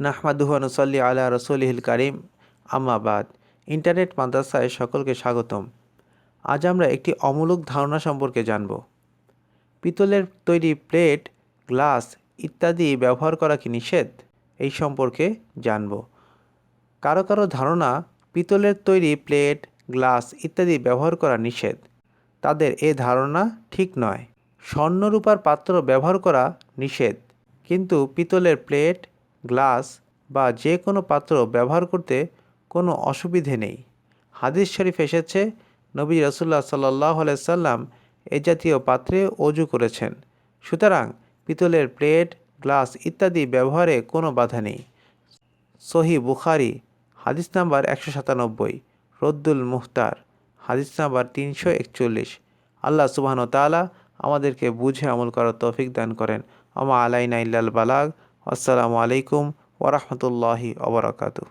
নাহমাদুহু ওয়া নুসাল্লি আলা রাসূলিহিল কারীম, আম্মা বাদ। ইন্টারনেট মাদ্রাসায় সকলকে স্বাগতম। আজ আমরা একটি অমূলক ধারণা সম্পর্কে জানব। পিতলের তৈরি প্লেট, গ্লাস ইত্যাদি ব্যবহার করা কি নিষেধ? এই সম্পর্কে জানব। কারো কারো ধারণা পিতলের তৈরি প্লেট, গ্লাস ইত্যাদি ব্যবহার করা নিষেধ। তাদের এ ধারণা ঠিক নয়। স্বর্ণরূপার পাত্র ব্যবহার করা নিষেধ, কিন্তু পিতলের প্লেট, গ্লাস বা যে কোনো পাত্র ব্যবহার করতে কোনো অসুবিধে নেই। হাদিস শরীফ এসেছে, নবী রাসূলুল্লাহ সাল্লাল্লাহু আলাইহি সাল্লাম এ জাতীয় পাত্রে অজু করেছেন। সুতরাং পিতলের প্লেট, গ্লাস ইত্যাদি ব্যবহারে কোনো বাধা নেই। সহিহ বুখারী হাদিস নাম্বার 197, রদ্দুল মুহতার হাদিস নাম্বার 341। আল্লাহ সুবহানাহু ওয়া তাআলা আমাদেরকে বুঝে আমল করার তৌফিক দান করেন। ওয়া মা আলাইনা ইল্লাল বালাগ। আসসালামু আলাইকুম ওয়া রাহমাতুল্লাহি ওয়া বারাকাতুহু।